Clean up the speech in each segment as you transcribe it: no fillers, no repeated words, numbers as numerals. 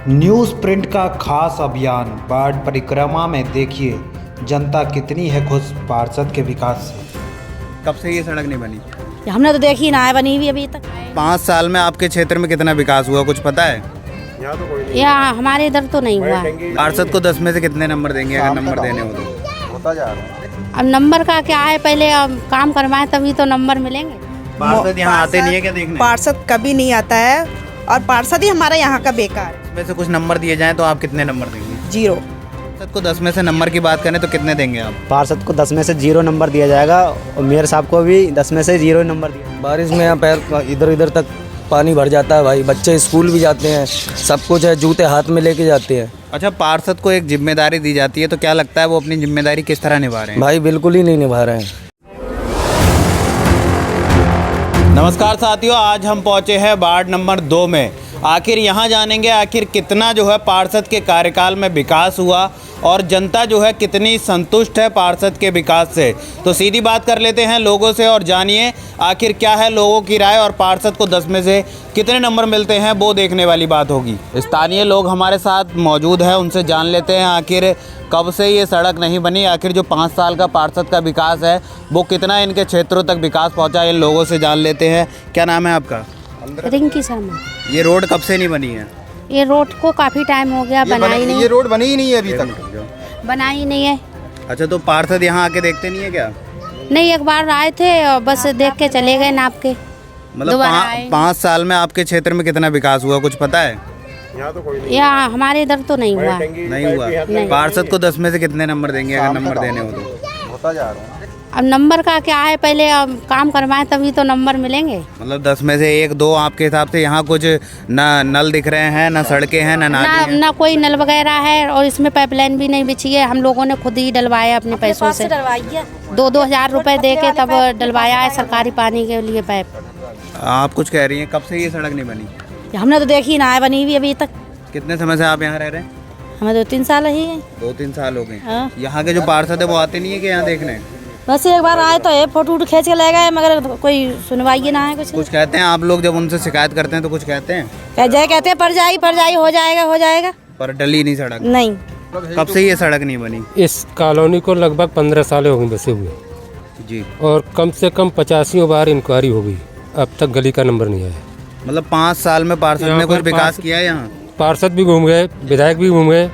News print का खास अभियान बाढ़ परिक्रमा में देखिए जनता कितनी है खुश पार्षद के विकास से। कब से ये सड़क नहीं बनी? हमने तो देखी ना है बनी हुई अभी तक। 5 साल में आपके क्षेत्र में कितना विकास हुआ, कुछ पता है? यहाँ हमारे इधर तो नहीं हुआ। पार्षद को 10 में से कितने नंबर देंगे अगर नंबर देने हो तो? होता जा रहा है। अब नंबर का क्या है, पहले अब काम करवाएं तभी तो नंबर मिलेंगे। पार्षद यहाँ आते नहीं है क्या देखने? पार्षद कभी नहीं आता है और पार्षद ही हमारा यहाँ का बेकार। इसमें से कुछ नंबर दिए जाएं तो आप कितने नंबर देंगे? 0। पार्षद को 10 में से नंबर की बात करें तो कितने देंगे आप? पार्षद को 10 में से 0 नंबर दिया जाएगा और मेयर साहब को भी 10 में से 0 नंबर दिया। बारिश में यहाँ पैर इधर इधर तक पानी भर जाता है भाई, बच्चे स्कूल भी जाते हैं, सब कुछ है, जूते हाथ में लेके जाते हैं। अच्छा, पार्षद को एक जिम्मेदारी दी जाती है तो क्या लगता है वो अपनी जिम्मेदारी किस तरह निभा रहे हैं? भाई बिल्कुल ही नहीं निभा रहे हैं। नमस्कार साथियों, आज हम पहुंचे हैं वार्ड नंबर 2 में। आखिर यहाँ जानेंगे आखिर कितना जो है पार्षद के कार्यकाल में विकास हुआ और जनता जो है कितनी संतुष्ट है पार्षद के विकास से। तो सीधी बात कर लेते हैं लोगों से और जानिए आखिर क्या है लोगों की राय और पार्षद को 10 में से कितने नंबर मिलते हैं, वो देखने वाली बात होगी। स्थानीय लोग हमारे साथ मौजूद हैं, उनसे जान लेते हैं आखिर कब से ये सड़क नहीं बनी, आखिर जो 5 साल का पार्षद का विकास है वो कितना इनके क्षेत्रों तक विकास पहुँचा, इन लोगों से जान लेते हैं। क्या नाम है आपका? रिंकी शर्मा। ये रोड कब से नहीं बनी है? ये रोड को काफी टाइम हो गया, बनाई नहीं। ये रोड बनी ही नहीं है अभी तक। बनाई नहीं है। अच्छा, तो पार्षद यहाँ आके देखते नहीं है क्या? नहीं, एक बार आए थे और बस देख के चले गए नाप के। मतलब दोबारा आए। 5 साल में आपके क्षेत्र में कितना विकास हुआ, कुछ पता है? यहाँ हमारे इधर तो नहीं हुआ। नहीं हुआ। नहीं। पार्षद को 10 में से कितने नंबर देंगे अगर नंबर देने हो तो? होता जा रहा है। अब नंबर का क्या है, पहले अब काम करवाएं तभी तो नंबर मिलेंगे। मतलब 10 में से 1-2 आपके हिसाब से यहाँ कुछ ना नल दिख रहे हैं, ना सड़कें हैं, ना नाली ना है? ना कोई नल वगैरह है और इसमें पाइपलाइन भी नहीं बिछी है। हम लोगों ने खुद ही डलवाया अपने पैसों से। 2-2 हज़ार रुपए दे के तब डलवाया है सरकारी पानी के लिए पाइप। आप कुछ कह रही हैं, कब से ये सड़क नहीं बनी? हमने तो देखी ना है बनी हुई अभी तक। कितने समय से आप यहाँ रह रहे हैं? हमें 2-3 साल ही है। 2-3 साल हो गए। हाँ। यहाँ के जो पार्षद है वो आते नहीं है कि यहाँ देखने? बस एक बार आए तो ये फोटो खींच के ले गए, मगर कोई सुनवाई ना है कुछ। कहते हैं आप लोग जब उनसे शिकायत करते हैं तो कुछ कहते हैं? कहते हैं पर जाई हो जाएगा। पर डली नहीं सड़क? नहीं। कब से ये सड़क नहीं बनी? इस कॉलोनी को लगभग 15 साल हो गए बसे हुए जी। और कम से कम 85 बार इंक्वायरी हो गई, अब तक गली का नंबर नहीं आया। मतलब 5 साल में पार्षद ने कुछ विकास किया है यहाँ? पार्षद भी घूम गए, विधायक भी घूम गए।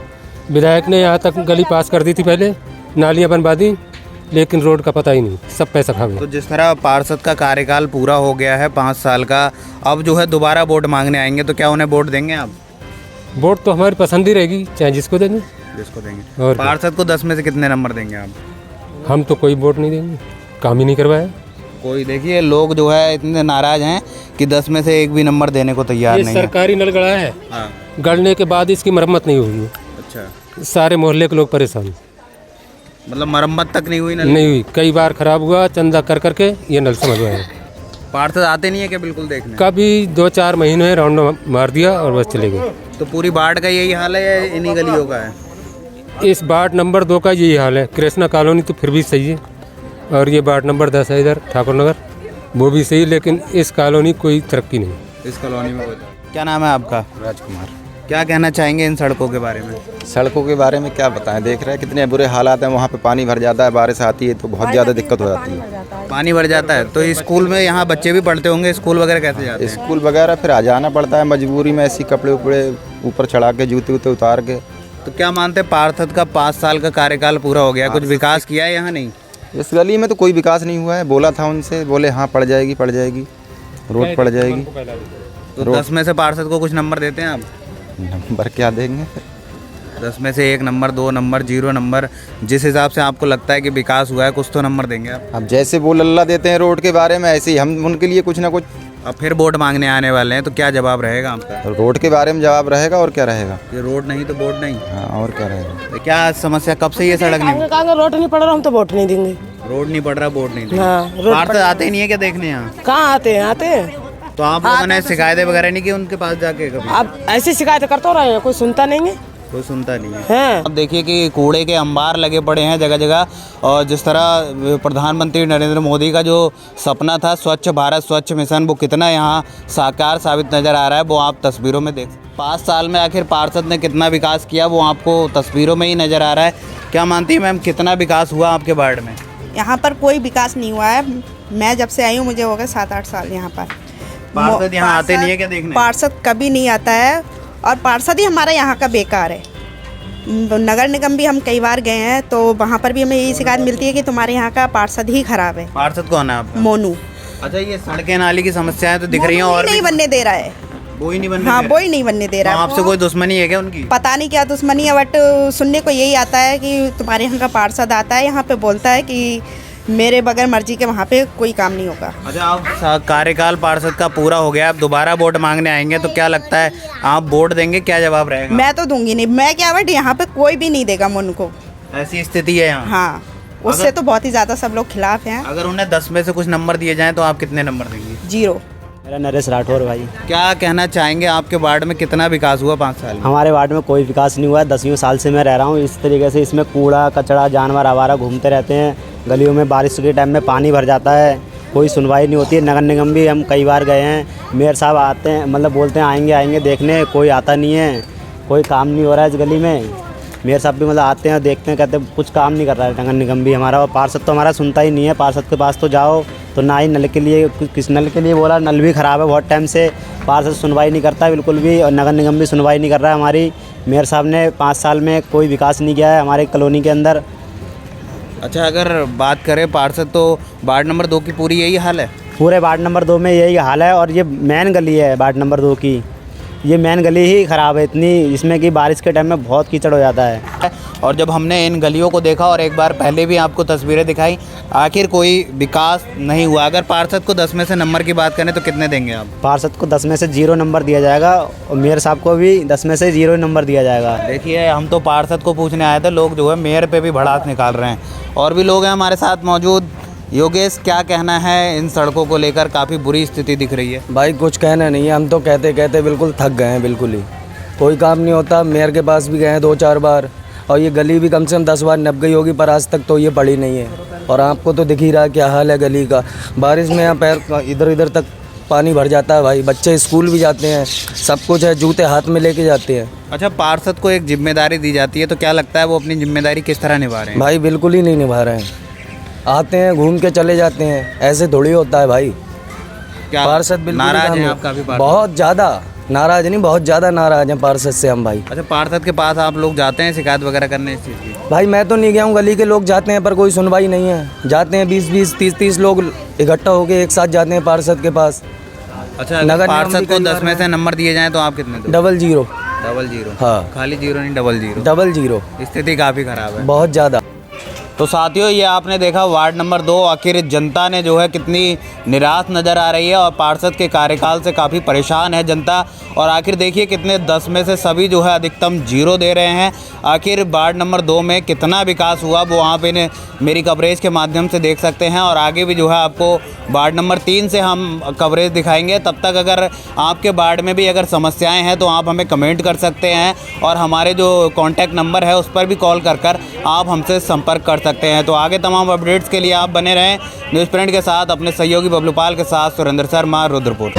विधायक ने यहाँ तक गली पास कर दी थी, पहले नालियाँ बनवा दी, लेकिन रोड का पता ही नहीं, सब पैसा खा गया। तो जिस तरह पार्षद का कार्यकाल पूरा हो गया है 5 साल का, अब जो है दोबारा वोट मांगने आएंगे तो क्या उन्हें वोट देंगे आप? वोट तो हमारी पसंद ही रहेगी, चाहे जिसको देंगे। जिसको देंगे। और पार्षद को 10 में से कितने नंबर देंगे आप? हम तो कोई वोट नहीं देंगे, काम ही नहीं करवाया। कोई देखिए लोग जो है इतने नाराज हैं कि 10 में से एक भी नंबर देने को तैयार ये नहीं है। सरकारी नल गड़ा है, हाँ। गड़ने के बाद इसकी मरम्मत नहीं हुई। अच्छा, सारे मोहल्ले के लोग परेशान। मतलब मरम्मत तक नहीं हुई नल? नहीं हुई, कई बार खराब हुआ, चंदा कर करके ये नल समझ में आया। पार्षद आते नहीं है क्या बिल्कुल देखने? कभी 2-4 महीने राउंड मार दिया और बस चले गए। तो पूरी वार्ड का यही हाल है या इन्हीं गलियों का है? इस वार्ड नंबर 2 का यही हाल है। कृष्णा कॉलोनी तो फिर भी सही है, और ये वार्ड नंबर 10 है इधर ठाकुर नगर, वो भी सही, लेकिन इस कॉलोनी कोई तरक्की नहीं। इस कॉलोनी में क्या नाम है आपका? राजकुमार। क्या कहना चाहेंगे इन सड़कों के बारे में? सड़कों के बारे में क्या बताएं, देख रहे हैं कितने बुरे हालात हैं। वहाँ पे पानी भर जाता है, बारिश आती है तो बहुत ज़्यादा दिक्कत हो जाती है। पानी भर जाता है तो स्कूल में यहाँ बच्चे भी पढ़ते होंगे, स्कूल वगैरह कैसे जाते हैं? स्कूल वगैरह फिर आ जाना पड़ता है मजबूरी में, ऐसी कपड़े उपड़े ऊपर चढ़ा के, जूते उते उतार के। तो क्या मानते हैं पार्षद का 5 साल का कार्यकाल पूरा हो गया, कुछ विकास किया है यहाँ? नहीं, इस गली में तो कोई विकास नहीं हुआ है। बोला था उनसे, बोले हाँ पड़ जाएगी रोड पड़ जाएगी। तो 10 में से पार्षद को कुछ नंबर देते हैं आप? नंबर क्या देंगे? 10 में से 1 नंबर, 2 नंबर, 0 नंबर, जिस हिसाब से आपको लगता है कि विकास हुआ है कुछ तो नंबर देंगे आप? अब जैसे वो लल्ला देते हैं रोड के बारे में, ऐसे ही हम उनके लिए कुछ ना कुछ। अब फिर वोट मांगने आने वाले हैं तो क्या जवाब रहेगा आपका? रोड के बारे में जवाब रहेगा और क्या रहेगा। ये रोड नहीं तो वोट नहीं। हाँ, और क्या रहेगा। तो क्या समस्या, कब से ये सड़क नहीं? रोड नहीं पड़ रहा, हम तो वोट नहीं देंगे। रोड नहीं पड़ रहा, वोट नहीं देंगे। हाँ, पार्षद आते ही नहीं है क्या देखने यहाँ? कहाँ आते हैं। तो आप लोगों ने शिकायतें वगैरह नहीं की उनके पास जाके कभी? अब ऐसी शिकायत करते रहे हैं, कोई सुनता नहीं है। कोई सुनता नहीं है। अब देखिए कि कूड़े के अंबार लगे पड़े हैं जगह जगह, और जिस तरह प्रधानमंत्री नरेंद्र मोदी का जो सपना था स्वच्छ भारत स्वच्छ मिशन, वो कितना यहाँ साकार साबित नज़र आ रहा है वो आप तस्वीरों में देख। 5 साल में आखिर पार्षद ने कितना विकास किया वो आपको तस्वीरों में ही नज़र आ रहा है। क्या मानती है मैम, कितना विकास हुआ आपके वार्ड में? यहाँ पर कोई विकास नहीं हुआ है। मैं जब से आई हूँ मुझे हो गए 7-8 साल यहाँ पर। पार्षद यहाँ आते नहीं है क्या देखने? पार्षद कभी नहीं आता है और पार्षद ही हमारा यहाँ का बेकार है। नगर निगम भी हम कई बार गए हैं तो वहाँ पर भी हमें यही शिकायत मिलती है कि तुम्हारे यहाँ का पार्षद ही खराब है। पार्षद कौन है आपका? मोनू। अच्छा, ये सड़कें नाली की समस्याएं तो दिख रही हैं और नहीं बनने दे रहा है। वो ही नहीं बनने हाँ, दे वो ही नहीं बनने दे रहा है। आपसे कोई दुश्मनी है क्या उनकी? पता नहीं क्या दुश्मनी है, बट सुनने को यही आता है कि तुम्हारे यहाँ का पार्षद आता है यहाँ पे बोलता है कि मेरे बगैर मर्जी के वहाँ पे कोई काम नहीं होगा। अच्छा, आप कार्यकाल पार्षद का पूरा हो गया, आप दोबारा वोट मांगने आएंगे तो क्या लगता है आप वोट देंगे, क्या जवाब रहेगा? मैं तो दूंगी नहीं। मैं क्या, बट यहाँ पे कोई भी नहीं देगा मन को। ऐसी स्थिति है यहाँ? हाँ, उससे तो बहुत ही ज़्यादा सब लोग खिलाफ हैं। अगर उन्हें 10 में से कुछ नंबर दिए जाएं तो आप कितने नंबर देंगे? 0। मेरा नरेश राठौर भाई। क्या कहना चाहेंगे, आपके वार्ड में कितना विकास हुआ 5 साल में? हमारे वार्ड में कोई विकास नहीं हुआ है। 10 साल से मैं रह रहा हूँ इस तरीके से। इसमें कूड़ा कचरा जानवर आवारा घूमते रहते हैं गलियों में। बारिश के टाइम में पानी भर जाता है, कोई सुनवाई नहीं होती है। नगर निगम भी हम कई बार गए हैं, मेयर साहब आते हैं, मतलब बोलते हैं आएंगे आएंगे देखने, कोई आता नहीं है। कोई काम नहीं हो रहा है इस गली में। मेयर साहब भी मतलब आते हैं देखते हैं, कहते हैं कुछ काम नहीं कर रहा है नगर निगम भी हमारा। और पार्षद तो हमारा सुनता ही नहीं है। पार्षद के पास तो जाओ तो ना ही नल के लिए, किस नल के लिए बोला, नल भी ख़राब है बहुत टाइम से। पार्षद सुनवाई नहीं करता है बिल्कुल भी, और नगर निगम भी सुनवाई नहीं कर रहा है हमारी। मेयर साहब ने 5 साल में कोई विकास नहीं किया है हमारे कॉलोनी के अंदर। अच्छा, अगर बात करें पार्षद तो वार्ड नंबर 2 की पूरी यही हाल है? पूरे वार्ड नंबर 2 में यही हाल है। और ये मेन गली है वार्ड नंबर 2 की, ये मेन गली ही ख़राब है इतनी, इसमें कि बारिश के टाइम में बहुत कीचड़ हो जाता है। और जब हमने इन गलियों को देखा और एक बार पहले भी आपको तस्वीरें दिखाई, आखिर कोई विकास नहीं हुआ। अगर पार्षद को 10 में से नंबर की बात करें तो कितने देंगे आप? पार्षद को 10 में से 0 नंबर दिया जाएगा और मेयर साहब को भी 10 में से 0 नंबर दिया जाएगा। देखिए, हम तो पार्षद को पूछने आए थे, लोग जो है मेयर पे भी भड़ास निकाल रहे हैं। और भी लोग हैं हमारे साथ मौजूद। योगेश, क्या कहना है इन सड़कों को लेकर? काफ़ी बुरी स्थिति दिख रही है। भाई कुछ कहना नहीं है, हम तो कहते कहते बिल्कुल थक गए हैं। बिल्कुल ही कोई काम नहीं होता। मेयर के पास भी गए हैं 2-4 बार, और ये गली भी कम से कम 10 बार नप गई होगी, पर आज तक तो ये पड़ी नहीं है। और आपको तो दिख ही रहा है क्या हाल है गली का। बारिश में यहाँ पैर इधर इधर तक पानी भर जाता है भाई। बच्चे स्कूल भी जाते हैं, सब कुछ है, जूते हाथ में लेके जाते हैं। अच्छा, पार्षद को एक जिम्मेदारी दी जाती है तो क्या लगता है वो अपनी जिम्मेदारी किस तरह निभा रहे हैं? भाई बिल्कुल ही नहीं निभा रहे हैं। आते हैं घूम के चले जाते हैं, ऐसे थोड़ी होता है भाई। क्या पार्षद बिल्कुल नाराज हैं आप? काफ़ी बहुत ज़्यादा नाराज नहीं, बहुत ज़्यादा नाराज हैं पार्षद से हम भाई। अच्छा, पार्षद के पास आप लोग जाते हैं शिकायत वगैरह करने इस चीज़ की? भाई मैं तो नहीं गया हूँ, गली के लोग जाते हैं पर कोई सुनवाई नहीं है। जाते हैं 20-20, 30-30 लोग इकट्ठा होकर एक साथ जाते हैं पार्षद के पास। अच्छा, नगर पार्षद को 10 में से नंबर दिए जाएँ तो आप कितने दोगे? 0-0। 0-0? हाँ, खाली 0 नहीं, 0-0? 0-0। स्थिति काफ़ी ख़राब है, बहुत ज़्यादा। तो साथियों, ये आपने देखा वार्ड नंबर 2, आखिर जनता ने जो है कितनी निराश नज़र आ रही है और पार्षद के कार्यकाल से काफ़ी परेशान है जनता। और आखिर देखिए कितने 10 में से सभी जो है अधिकतम 0 दे रहे हैं। आखिर वार्ड नंबर 2 में कितना विकास हुआ वो आप इन्हें मेरी कवरेज के माध्यम से देख सकते हैं। और आगे भी जो है आपको वार्ड नंबर 3 से हम कवरेज दिखाएंगे। तब तक अगर आपके वार्ड में भी अगर समस्याएं हैं तो आप हमें कमेंट कर सकते हैं, और हमारे जो कॉन्टैक्ट नंबर है उस पर भी कॉल कर आप हमसे संपर्क कर सकते हैं। तो आगे तमाम अपडेट्स के लिए आप बने रहें न्यूज़ प्रिंट के साथ। अपने सहयोगी बबलू पाल के साथ सुरेंद्र शर्मा, रुद्रपुर।